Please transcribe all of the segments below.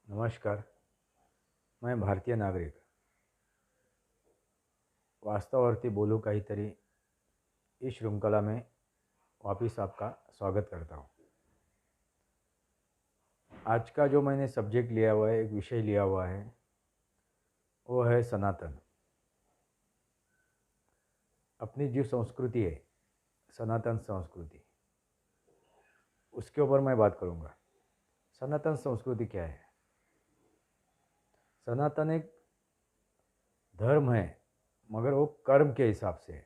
नमस्कार। मैं भारतीय नागरिक वास्तवावरती बोलू काहीतरी इस श्रृंखला में वापस आपका स्वागत करता हूँ। आज का जो मैंने सब्जेक्ट लिया हुआ है, एक विषय लिया हुआ है, वो है सनातन। अपनी जो संस्कृति है, सनातन संस्कृति, उसके ऊपर मैं बात करूँगा। सनातन संस्कृति क्या है? सनातन एक धर्म है, मगर वो कर्म के हिसाब से है।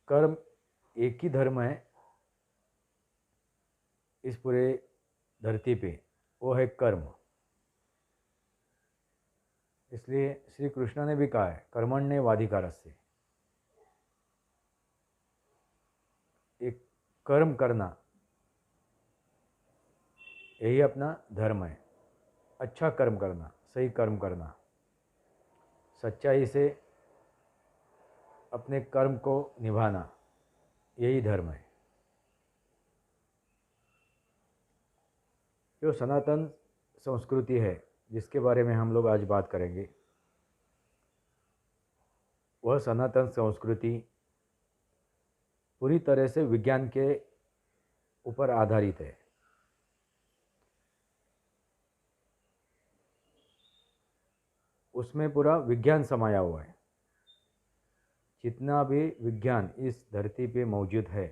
कर्म एक ही धर्म है इस पूरे धरती पे, वो है कर्म। इसलिए श्री कृष्ण ने भी कहा है, कर्मण्येवाधिकारस्ते। एक कर्म करना, यही अपना धर्म है। अच्छा कर्म करना, सही कर्म करना, सच्चाई से अपने कर्म को निभाना, यही धर्म है। जो सनातन संस्कृति है, जिसके बारे में हम लोग आज बात करेंगे, वह सनातन संस्कृति पूरी तरह से विज्ञान के ऊपर आधारित है। उसमें पूरा विज्ञान समाया हुआ है। जितना भी विज्ञान इस धरती पे मौजूद है,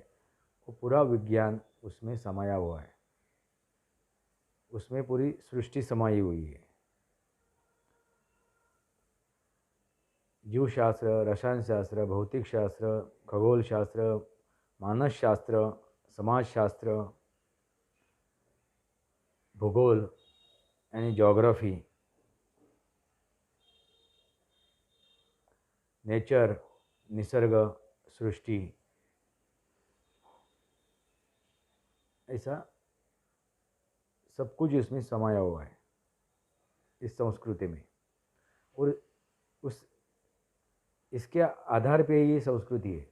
वो पूरा विज्ञान उसमें समाया हुआ है। उसमें पूरी सृष्टि समाई हुई है। जीवशास्त्र, रसायनशास्त्र, भौतिकशास्त्र, खगोलशास्त्र, मानसशास्त्र, समाजशास्त्र, भूगोल यानी जोग्राफी, नेचर, निसर्ग, सृष्टि, ऐसा सब कुछ इसमें समाया हुआ है इस संस्कृति में। और उस इसके आधार पे ये संस्कृति है।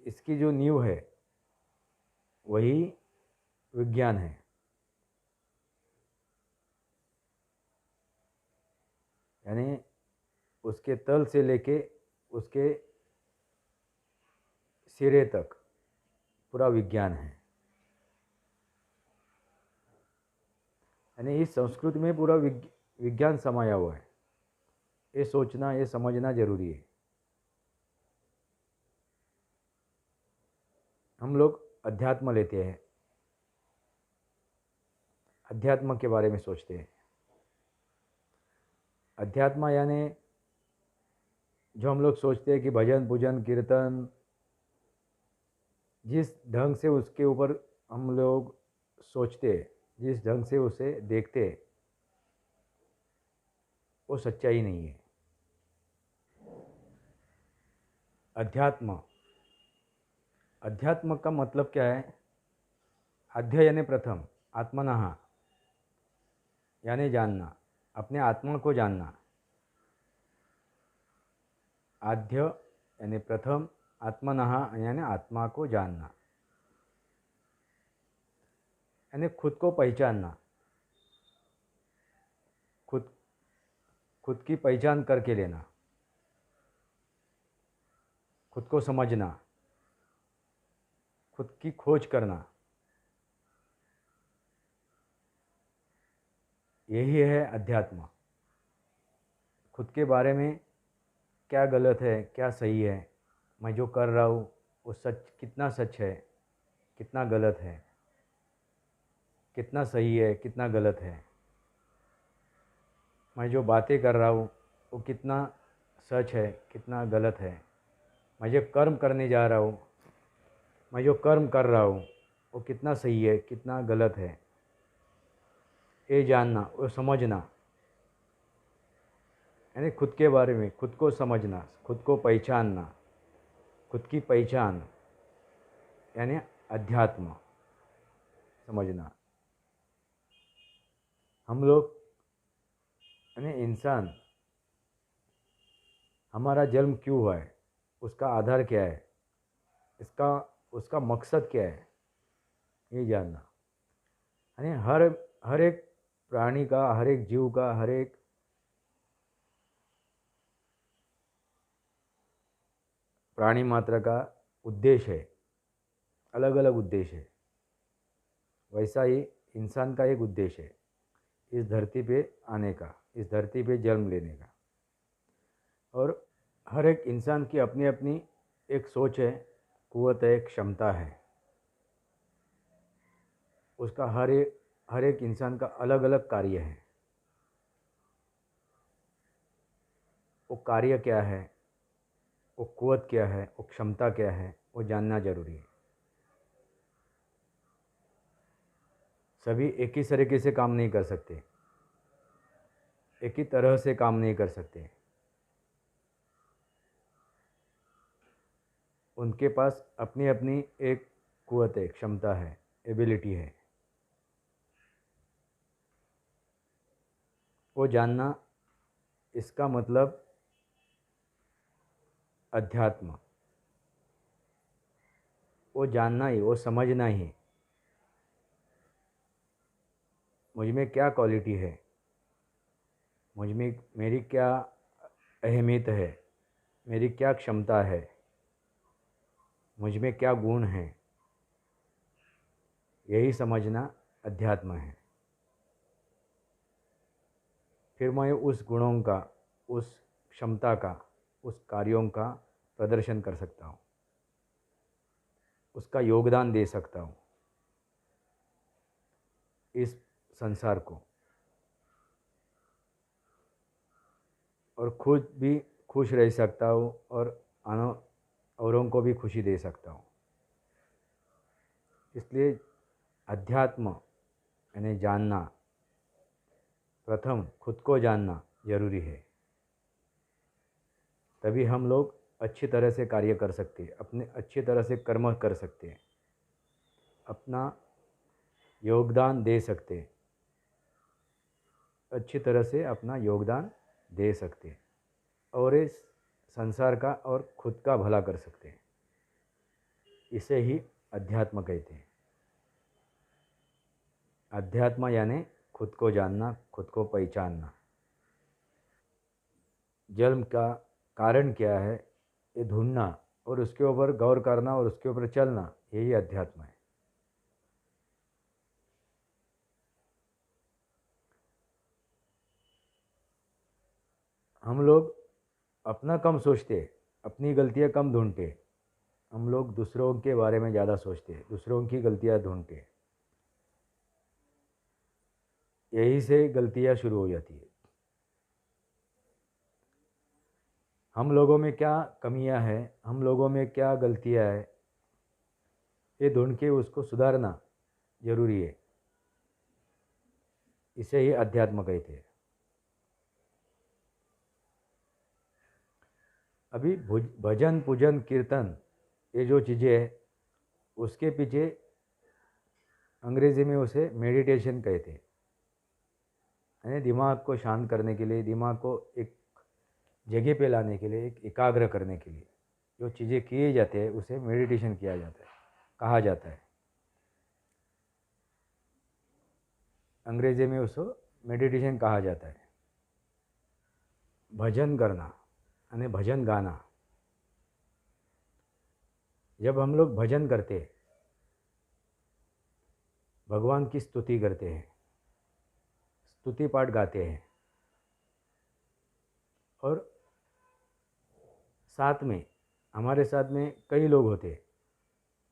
इसकी जो नींव है वही विज्ञान है। यानी उसके तल से लेके उसके सिरे तक पूरा विज्ञान है। यानी इस संस्कृति में पूरा विज्ञान समाया हुआ है। ये सोचना, ये समझना जरूरी है। हम लोग अध्यात्म लेते हैं, अध्यात्म के बारे में सोचते हैं। अध्यात्म यानी जो हम लोग सोचते हैं कि भजन पूजन कीर्तन, जिस ढंग से उसके ऊपर हम लोग सोचते हैं, जिस ढंग से उसे देखते हैं, वो सच्चाई नहीं है। अध्यात्म, अध्यात्म का मतलब क्या है? आध्य यानी प्रथम, आत्मनः यानी जानना, अपने आत्मा को जानना। आध्य यानी प्रथम, आत्मनः यानी आत्मा को जानना, यानी खुद को पहचानना। खुद खुद की पहचान करके लेना, खुद को समझना, खुद की खोज करना, यही है अध्यात्म। खुद के बारे में क्या गलत है, क्या सही है, मैं जो कर रहा हूँ वो सच, कितना सच है, कितना गलत है, कितना सही है, कितना गलत है। मैं जो बातें कर रहा हूँ वो कितना सच है, कितना गलत है। मैं जो कर्म करने जा रहा हूँ, मैं जो कर्म कर रहा हूँ वो कितना सही है, कितना गलत है। ये जानना, वो समझना, यानी खुद के बारे में खुद को समझना, खुद को पहचानना, खुद की पहचान यानी अध्यात्म समझना। हम लोग यानी इंसान, हमारा जन्म क्यों हुआ है, उसका आधार क्या है? इसका उसका मकसद क्या है, ये जानना। यानी हर एक प्राणी का, हर एक जीव का, हर एक प्राणी मात्र का उद्देश्य है, अलग अलग उद्देश्य है। वैसा ही इंसान का एक उद्देश्य है, इस धरती पे आने का, इस धरती पे जन्म लेने का। और हर एक इंसान की अपनी अपनी एक सोच है, कुव्वत है, क्षमता है। उसका हर एक इंसान का अलग अलग कार्य है। वो कार्य क्या है, वो कुव्वत क्या है, वो क्षमता क्या है, वो जानना जरूरी है। सभी एक ही तरीके से काम नहीं कर सकते, एक ही तरह से काम नहीं कर सकते। उनके पास अपनी अपनी एक कुव्वत है, क्षमता है, एबिलिटी है। वो जानना, इसका मतलब अध्यात्म। वो जानना ही, वो समझना ही, मुझ में क्या क्वालिटी है, मुझ में मेरी क्या अहमियत है, मेरी क्या क्षमता है, मुझ में क्या गुण हैं, यही समझना अध्यात्म है। फिर मैं उस गुणों का, उस क्षमता का, उस कार्यों का प्रदर्शन कर सकता हूँ, उसका योगदान दे सकता हूँ इस संसार को, और खुद भी खुश रह सकता हूँ, और औरों को भी खुशी दे सकता हूँ। इसलिए अध्यात्म यानी जानना, प्रथम खुद को जानना जरूरी है। तभी हम लोग अच्छी तरह से कार्य कर सकते हैं, अपने अच्छी तरह से कर्म कर सकते हैं, अपना योगदान दे सकते हैं, अच्छी तरह से अपना योगदान दे सकते हैं, और इस संसार का और खुद का भला कर सकते हैं। इसे ही अध्यात्म कहते हैं। अध्यात्म यानी खुद को जानना, खुद को पहचानना। जन्म का कारण क्या है, ये ढूंढना, और उसके ऊपर गौर करना, और उसके ऊपर चलना, यही अध्यात्म है। हम लोग अपना कम सोचते, अपनी गलतियां कम ढूंढते। हम लोग दूसरों के बारे में ज़्यादा सोचते, दूसरों की गलतियां ढूंढते। यही से गलतियां शुरू हो जाती है। हम लोगों में क्या कमियां हैं, हम लोगों में क्या गलतियां हैं, ये ढूंढ के उसको सुधारना जरूरी है। इसे ही अध्यात्म कहते हैं। अभी भजन, पूजन, कीर्तन, ये जो चीज़ें हैं, उसके पीछे अंग्रेज़ी में उसे मेडिटेशन कहते हैं। यानी दिमाग को शांत करने के लिए, दिमाग को एक जगह पे लाने के लिए, एक एकाग्र करने के लिए जो चीज़ें किए जाते हैं, उसे मेडिटेशन किया जाता है, कहा जाता है। अंग्रेजी में उसको मेडिटेशन कहा जाता है। भजन करना यानी भजन गाना। जब हम लोग भजन करते हैं, भगवान की स्तुति करते हैं, स्तुति पाठ गाते हैं, और साथ में, हमारे साथ में कई लोग होते,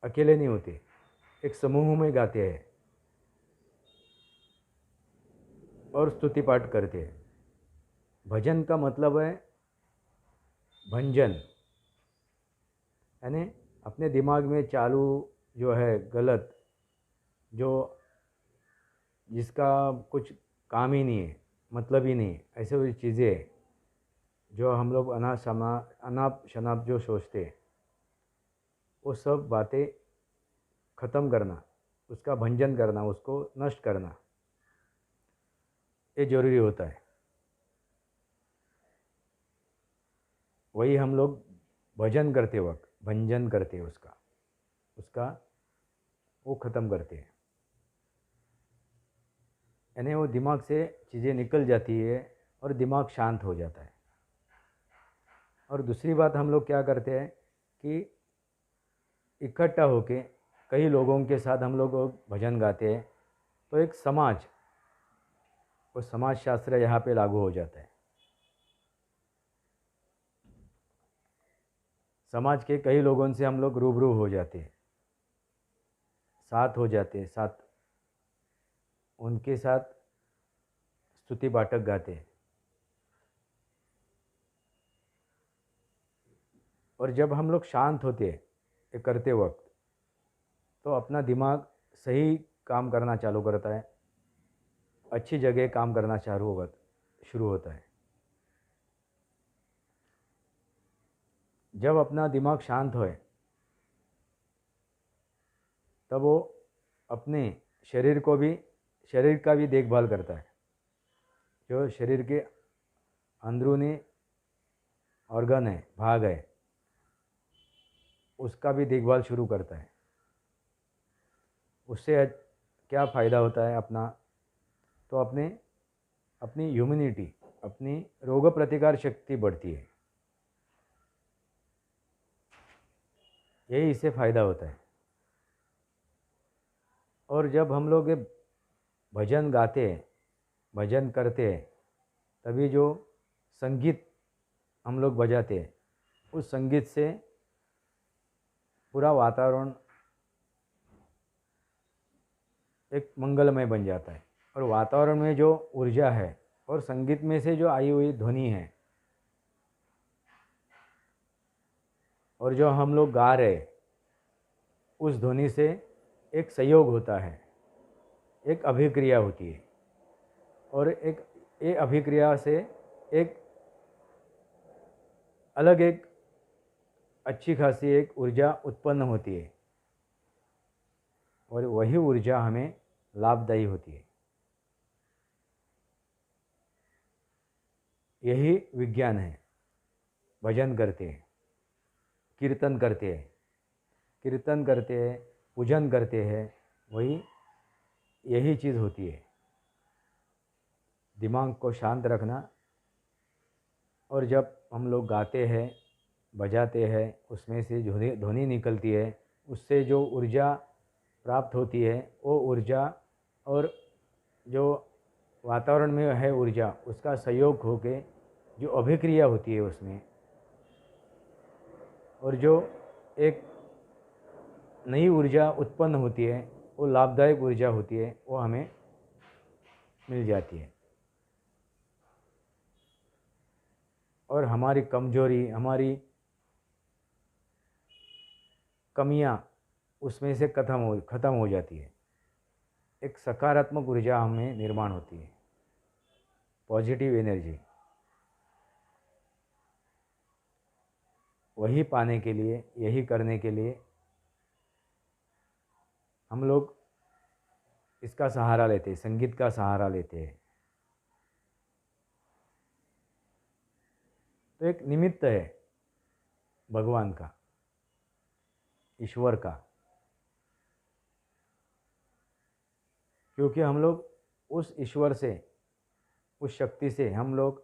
अकेले नहीं होते, एक समूह में गाते हैं और स्तुति पाठ करते हैं। भजन का मतलब है भंजन, यानी अपने दिमाग में चालू जो है गलत, जो जिसका कुछ काम ही नहीं है, मतलब ही नहीं है, ऐसे कोई चीज़ें जो हम लोग अनाप शनाप जो सोचते हैं, वो सब बातें ख़त्म करना, उसका भंजन करना, उसको नष्ट करना, ये ज़रूरी होता है। वही हम लोग भजन करते वक्त भंजन करते हैं उसका। उसका वो ख़त्म करते हैं, यानी वो दिमाग से चीज़ें निकल जाती है और दिमाग शांत हो जाता है। और दूसरी बात हम लोग क्या करते हैं कि इकट्ठा होके कई लोगों के साथ हम लोग भजन गाते हैं, तो एक समाज, वो समाज शास्त्र यहाँ पे लागू हो जाता है। समाज के कई लोगों से हम लोग रूबरू हो जाते हैं, साथ हो जाते हैं, साथ उनके साथ स्तुति पाठक गाते हैं। और जब हम लोग शांत होते हैं ये करते वक्त, तो अपना दिमाग सही काम करना चालू करता है, अच्छी जगह काम करना शुरू होता है। जब अपना दिमाग शांत होए, तब वो अपने शरीर का भी देखभाल करता है। जो शरीर के अंदरूनी ऑर्गन है, भाग है, उसका भी देखभाल शुरू करता है। उससे क्या फ़ायदा होता है अपना, तो अपनी ह्यूमनिटी, अपनी रोग प्रतिकार शक्ति बढ़ती है, यही इससे फ़ायदा होता है। और जब हम लोग ये भजन गाते हैं, भजन करते हैं, तभी जो संगीत हम लोग बजाते हैं, उस संगीत से पूरा वातावरण एक मंगलमय बन जाता है। और वातावरण में जो ऊर्जा है और संगीत में से जो आई हुई ध्वनि है, और जो हम लोग गा रहे, उस ध्वनि से एक संयोग होता है, एक अभिक्रिया होती है। और ये अभिक्रिया से एक अलग, एक अच्छी खासी एक ऊर्जा उत्पन्न होती है, और वही ऊर्जा हमें लाभदायी होती है। यही विज्ञान है। भजन करते हैं, कीर्तन करते हैं, पूजन करते हैं, यही चीज़ होती है, दिमाग को शांत रखना। और जब हम लोग गाते हैं, बजाते हैं, उसमें से ध्वनि निकलती है, उससे जो ऊर्जा प्राप्त होती है, वो ऊर्जा और जो वातावरण में है ऊर्जा, उसका सहयोग होके जो अभिक्रिया होती है उसमें, और जो एक नई ऊर्जा उत्पन्न होती है, वो लाभदायक ऊर्जा होती है, वो हमें मिल जाती है। और हमारी कमजोरी, हमारी कमियां उसमें से ख़त्म हो जाती है। एक सकारात्मक ऊर्जा हमें निर्माण होती है, पॉजिटिव एनर्जी। वही पाने के लिए, यही करने के लिए हम लोग इसका सहारा लेते हैं, संगीत का सहारा लेते हैं। तो एक निमित्त है भगवान का, ईश्वर का, क्योंकि हम लोग उस ईश्वर से, उस शक्ति से हम लोग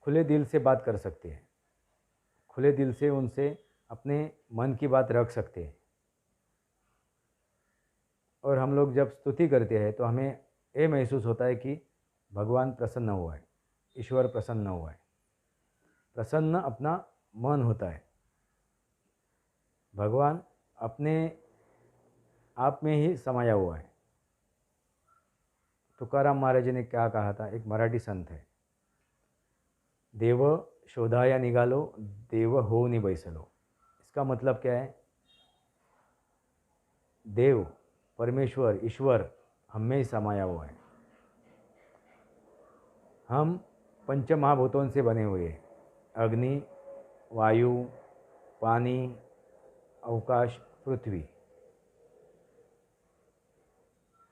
खुले दिल से बात कर सकते हैं, खुले दिल से उनसे अपने मन की बात रख सकते हैं। और हम लोग जब स्तुति करते हैं, तो हमें ये महसूस होता है कि भगवान प्रसन्न हुआ है, ईश्वर प्रसन्न हुआ है। प्रसन्न अपना मन होता है, भगवान अपने आप में ही समाया हुआ है। तुकाराम महाराज ने क्या कहा था, एक मराठी संत है, देव शोधाया निघालो, देव होऊनी बैसलो। इसका मतलब क्या है, देव, परमेश्वर, ईश्वर हम में ही समाया हुआ है। हम पंच महाभूतों से बने हुए हैं, अग्नि, वायु, पानी, अवकाश, पृथ्वी,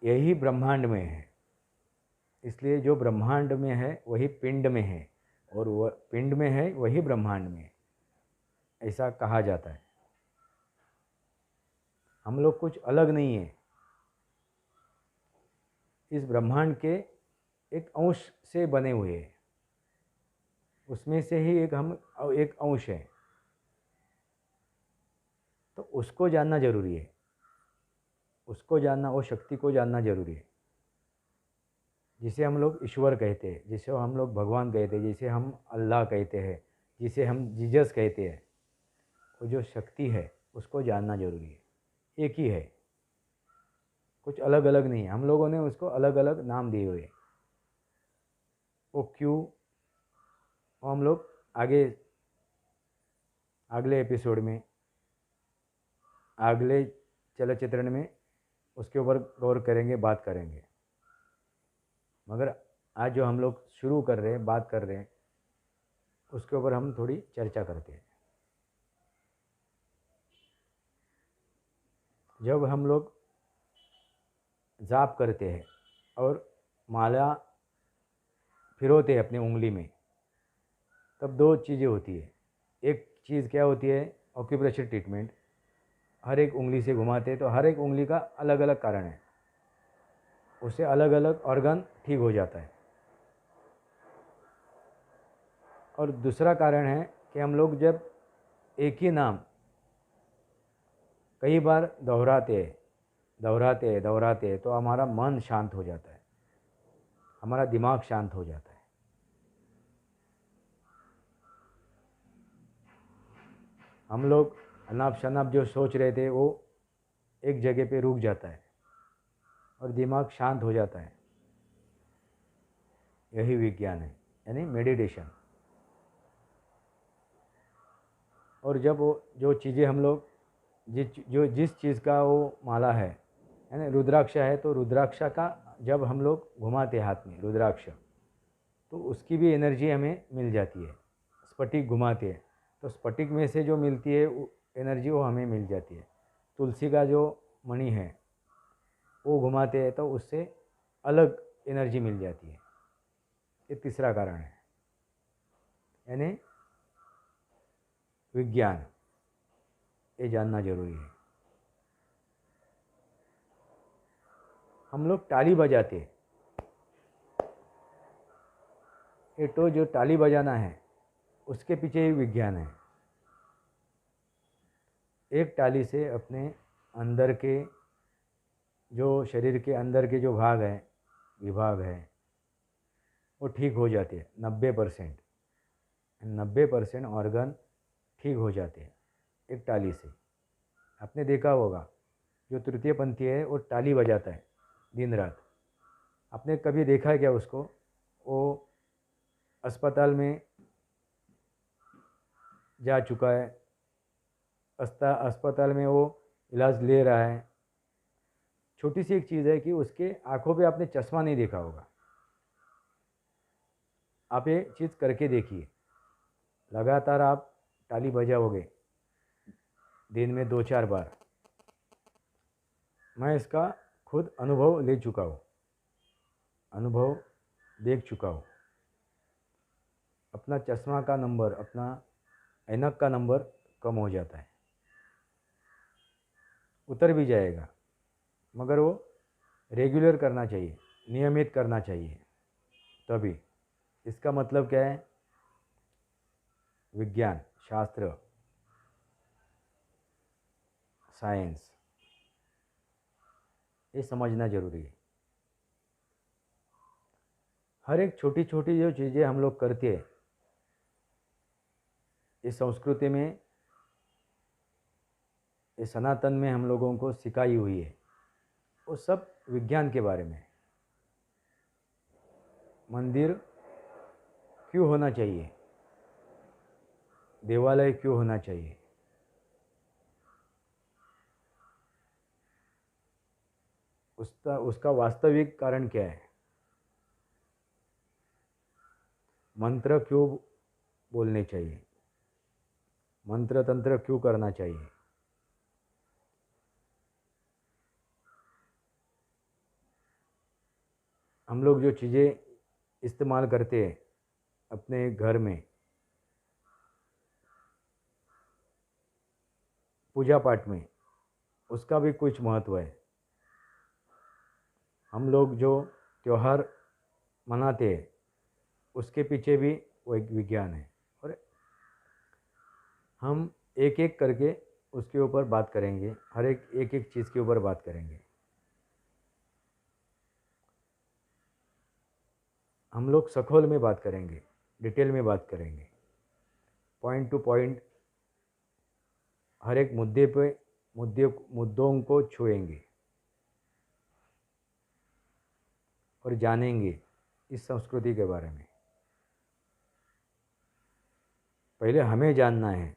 यही ब्रह्मांड में है। इसलिए जो ब्रह्मांड में है वही पिंड में है, और वह पिंड में है वही ब्रह्मांड में है, ऐसा कहा जाता है। हम लोग कुछ अलग नहीं है, इस ब्रह्मांड के एक अंश से बने हुए हैं, उसमें से ही एक अंश है। तो उसको जानना जरूरी है, उसको जानना, वो शक्ति को जानना जरूरी है, जिसे हम लोग ईश्वर कहते हैं, जिसे हम लोग भगवान कहते हैं, जिसे हम अल्लाह कहते हैं, जिसे हम जीसस कहते हैं। वो जो शक्ति है उसको जानना जरूरी है, एक ही है, कुछ अलग अलग नहीं है। हम लोगों ने उसको अलग अलग नाम दिए हुए, वो क्यों, वो हम लोग आगे अगले एपिसोड में, अगले चलचित्रण में उसके ऊपर गौर करेंगे, बात करेंगे। मगर आज जो हम लोग शुरू कर रहे हैं, बात कर रहे हैं, उसके ऊपर हम थोड़ी चर्चा करते हैं। जब हम लोग जाप करते हैं और माला फिरोते हैं अपनी उंगली में, तब दो चीज़ें होती है। एक चीज़ क्या होती है, ऑक्यूप्रेशर ट्रीटमेंट, हर एक उंगली से घुमाते हैं तो हर एक उंगली का अलग अलग कारण है, उससे अलग अलग ऑर्गन ठीक हो जाता है। और दूसरा कारण है कि हम लोग जब एक ही नाम कई बार दोहराते हैं तो हमारा मन शांत हो जाता है, हमारा दिमाग शांत हो जाता है। हम लोग अनाप शनाप जो सोच रहे थे वो एक जगह पे रुक जाता है और दिमाग शांत हो जाता है। यही विज्ञान है, यानी मेडिटेशन। और जब वो जो चीज़ें हम लोग जिस चीज़ का वो माला है ना, रुद्राक्ष है, तो रुद्राक्ष का जब हम लोग घुमाते हैं हाथ में रुद्राक्ष, तो उसकी भी एनर्जी हमें मिल जाती है। स्फटिक घुमाते हैं तो स्फटिक में से जो मिलती है एनर्जी वो हमें मिल जाती है। तुलसी का जो मणि है वो घुमाते हैं तो उससे अलग एनर्जी मिल जाती है। ये तीसरा कारण है, यानी विज्ञान, ये जानना जरूरी है। हम लोग ताली बजाते हैं, ये तो जो ताली बजाना है उसके पीछे ही विज्ञान है। एक ताली से अपने अंदर के जो शरीर के अंदर के जो विभाग है वो ठीक हो जाते हैं। 90% ऑर्गन ठीक हो जाते हैं एक ताली से। आपने देखा होगा जो तृतीय पंथी है वो ताली बजाता है दिन रात। आपने कभी देखा है क्या उसको? वो अस्पताल में जा चुका है, अस्पताल में वो इलाज ले रहा है। छोटी सी एक चीज़ है कि उसके आंखों पे आपने चश्मा नहीं देखा होगा। आप ये चीज़ करके देखिए, लगातार आप ताली बजाओगे दिन में 2-4 बार। मैं इसका खुद अनुभव ले चुका हूँ, अनुभव देख चुका हूँ। अपना चश्मा का नंबर, अपना ऐनक का नंबर कम हो जाता है, उतर भी जाएगा। मगर वो रेगुलर करना चाहिए, नियमित करना चाहिए, तभी। इसका मतलब क्या है? विज्ञान, शास्त्र, साइंस, ये समझना जरूरी है। हर एक छोटी छोटी जो चीज़ें हम लोग करते हैं इस संस्कृति में, इस सनातन में हम लोगों को सिखाई हुई है, वो सब विज्ञान के बारे में है। मंदिर क्यों होना चाहिए, देवालय क्यों होना चाहिए, उसका वास्तविक कारण क्या है? मंत्र क्यों बोलने चाहिए, मंत्र तंत्र क्यों करना चाहिए? हम लोग जो चीज़ें इस्तेमाल करते हैं अपने घर में, पूजा पाठ में, उसका भी कुछ महत्व है। हम लोग जो त्यौहार मनाते हैं उसके पीछे भी वो एक विज्ञान है, और हम एक एक करके उसके ऊपर बात करेंगे, हर एक एक एक चीज़ के ऊपर बात करेंगे। हम लोग सखोल में बात करेंगे, डिटेल में बात करेंगे, पॉइंट टू पॉइंट हर एक मुद्दे पे मुद्दों को छुएंगे और जानेंगे इस संस्कृति के बारे में। पहले हमें जानना है,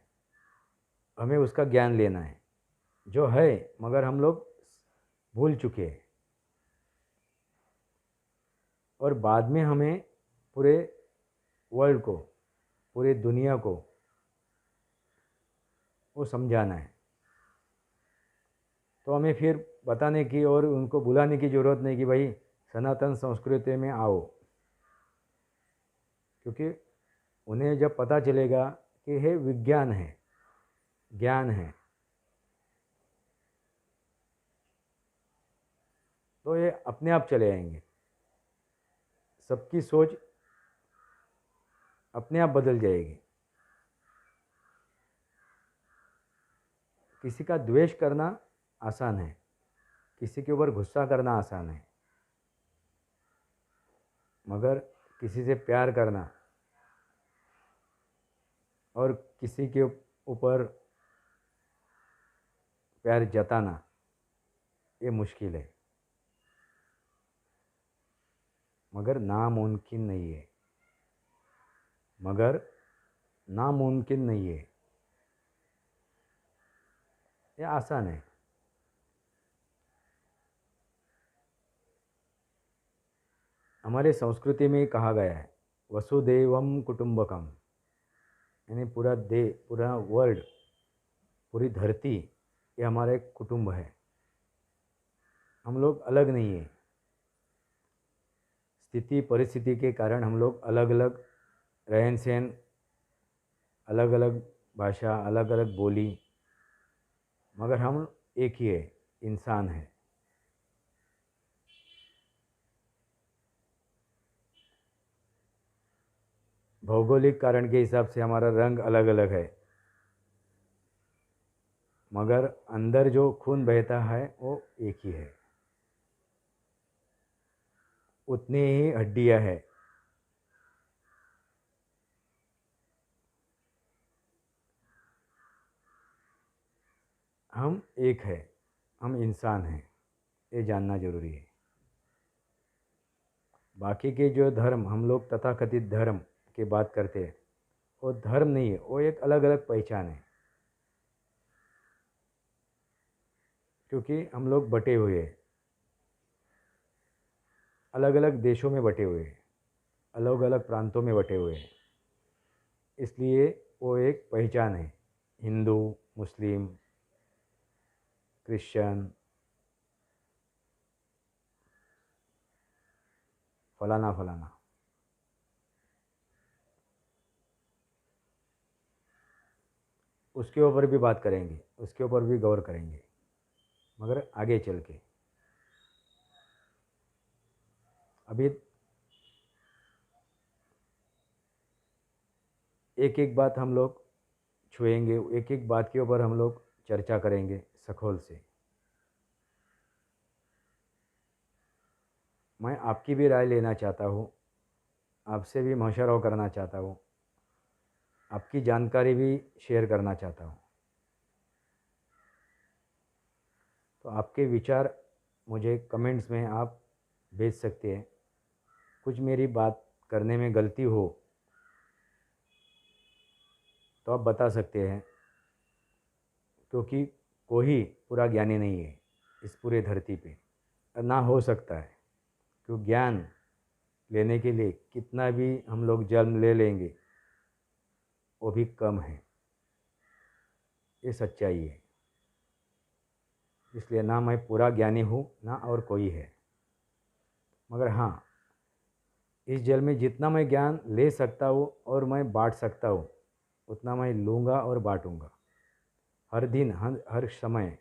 हमें उसका ज्ञान लेना है जो है, मगर हम लोग भूल चुके हैं, और बाद में हमें पूरे वर्ल्ड को, पूरी दुनिया को वो समझाना है। तो हमें फिर बताने की और उनको बुलाने की ज़रूरत नहीं कि भाई सनातन संस्कृति में आओ, क्योंकि उन्हें जब पता चलेगा कि ये विज्ञान है, ज्ञान है, तो ये अपने आप चले आएंगे। सबकी सोच अपने आप बदल जाएगी। किसी का द्वेष करना आसान है, किसी के ऊपर गुस्सा करना आसान है, मगर किसी से प्यार करना और किसी के ऊपर प्यार जताना ये मुश्किल है, मगर नामुमकिन नहीं है, मगर नामुमकिन नहीं है, ये आसान है। हमारे संस्कृति में कहा गया है वसुदेवम कुटुंबकम, यानी पूरा वर्ल्ड, पूरी धरती ये हमारा एक कुटुंब है। हम लोग अलग नहीं है। स्थिति परिस्थिति के कारण हम लोग अलग अलग रहन सहन, अलग अलग भाषा, अलग अलग बोली, मगर हम एक ही है, इंसान है। भौगोलिक कारण के हिसाब से हमारा रंग अलग अलग है, मगर अंदर जो खून बहता है वो एक ही है, उतनी ही हड्डियां हैं। हम एक है, हम इंसान हैं, ये जानना जरूरी है। बाकी के जो धर्म हम लोग तथाकथित धर्म की बात करते हैं, वो धर्म नहीं है, वो एक अलग अलग पहचान है। क्योंकि हम लोग बटे हुए हैं, अलग अलग देशों में बटे हुए हैं, अलग अलग प्रांतों में बटे हुए हैं, इसलिए वो एक पहचान है। हिंदू, मुस्लिम, क्रिश्चियन, फलाना फलाना। उसके ऊपर भी बात करेंगे, उसके ऊपर भी गौर करेंगे, मगर आगे चल के। अभी एक एक बात हम लोग छुएंगे, एक एक बात के ऊपर हम लोग चर्चा करेंगे सखोल से। मैं आपकी भी राय लेना चाहता हूँ, आपसे भी मशवरा करना चाहता हूँ, आपकी जानकारी भी शेयर करना चाहता हूँ। तो आपके विचार मुझे कमेंट्स में आप भेज सकते हैं। कुछ मेरी बात करने में गलती हो तो आप बता सकते हैं, क्योंकि कोई पूरा ज्ञानी नहीं है इस पूरे धरती पे, ना हो सकता है। क्यों, ज्ञान लेने के लिए कितना भी हम लोग जन्म ले लेंगे वो भी कम है, ये सच्चाई है। इसलिए ना मैं पूरा ज्ञानी हूँ ना और कोई है, मगर हाँ, इस जल में जितना मैं ज्ञान ले सकता हूँ और मैं बांट सकता हूँ उतना मैं लूँगा और बांटूँगा, हर दिन हर समय।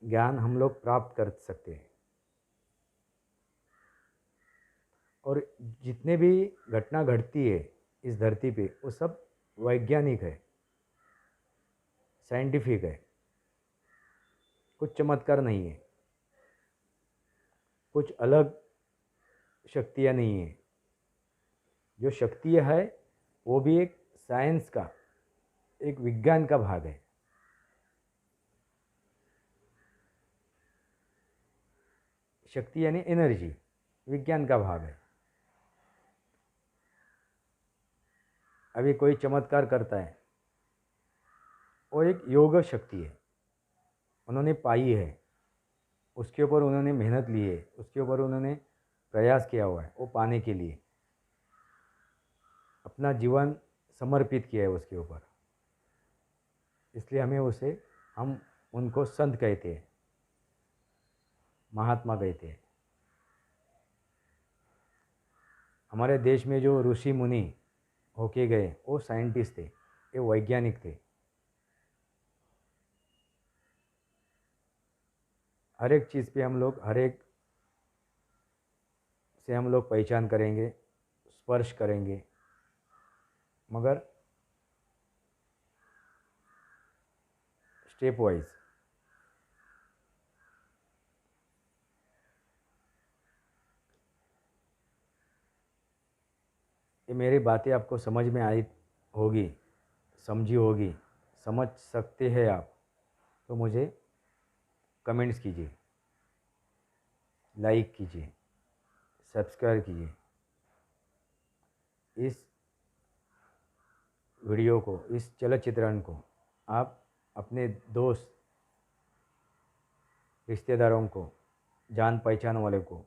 ज्ञान हम लोग प्राप्त कर सकते हैं। और जितने भी घटना घटती है इस धरती पे वो सब वैज्ञानिक है, साइंटिफिक है, कुछ चमत्कार नहीं है, कुछ अलग शक्तियाँ नहीं है। जो शक्ति है वो भी एक साइंस का, एक विज्ञान का भाग है। शक्ति यानी एनर्जी, विज्ञान का भाग है। अभी कोई चमत्कार करता है, वो एक योग शक्ति है, उन्होंने पाई है, उसके ऊपर उन्होंने मेहनत ली है, उसके ऊपर उन्होंने प्रयास किया हुआ है, वो पाने के लिए अपना जीवन समर्पित किया है उसके ऊपर। इसलिए हम उनको संत कहते हैं, महात्मा कहते हैं। हमारे देश में जो ऋषि मुनि होके गए वो साइंटिस्ट थे, ये वैज्ञानिक थे। हर एक चीज़ पे हम लोग, हर एक से हम लोग पहचान करेंगे, स्पर्श करेंगे, मगर स्टेप वाइज। ये मेरी बातें आपको समझ में आई होगी, समझी होगी, समझ सकते हैं आप, तो मुझे कमेंट्स कीजिए, लाइक कीजिए, सब्सक्राइब कीजिए। इस वीडियो को, इस चलचित्रण को आप अपने दोस्त, रिश्तेदारों को, जान पहचान वाले को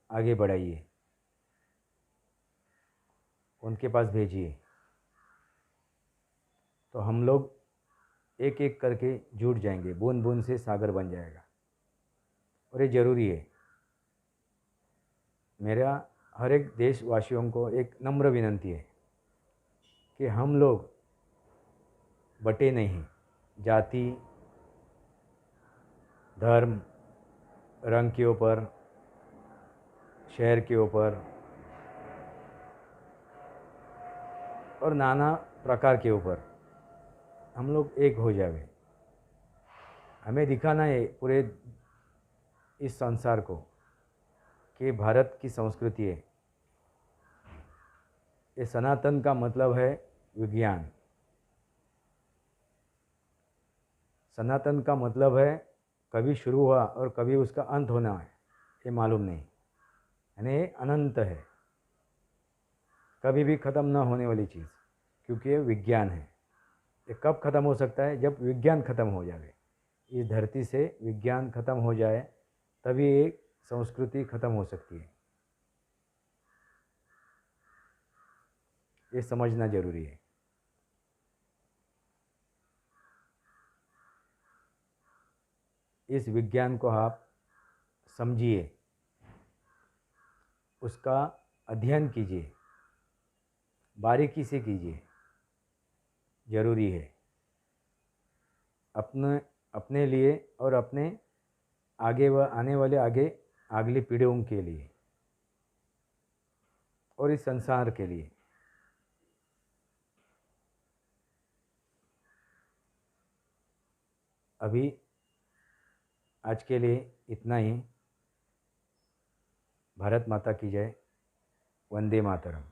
आगे बढ़ाइए, उनके पास भेजिए। तो हम लोग एक एक करके जुड़ जाएंगे, बूंद बूंद से सागर बन जाएगा। और ये ज़रूरी है। मेरा हर एक देशवासियों को एक नम्र विनंती है कि हम लोग बटे नहीं, जाति, धर्म, रंग के ऊपर, शहर के ऊपर और नाना प्रकार के ऊपर हम लोग एक हो जावे। हमें दिखाना है पूरे इस संसार को कि भारत की संस्कृति है। ये सनातन का मतलब है विज्ञान। सनातन का मतलब है कभी शुरू हुआ और कभी उसका अंत होना है ये मालूम नहीं, यानी ये अनंत है, कभी भी ख़त्म ना होने वाली चीज़, क्योंकि ये विज्ञान है। ये कब ख़त्म हो सकता है? जब विज्ञान ख़त्म हो जाए, इस धरती से विज्ञान ख़त्म हो जाए, तभी एक संस्कृति ख़त्म हो सकती है। ये समझना ज़रूरी है। इस विज्ञान को आप समझिए, उसका अध्ययन कीजिए, बारीकी से कीजिए, ज़रूरी है अपने लिए और अपने आने वाले अगली पीढ़ियों के लिए और इस संसार के लिए। अभी आज के लिए इतना ही। भारत माता की जय। वंदे मातरम।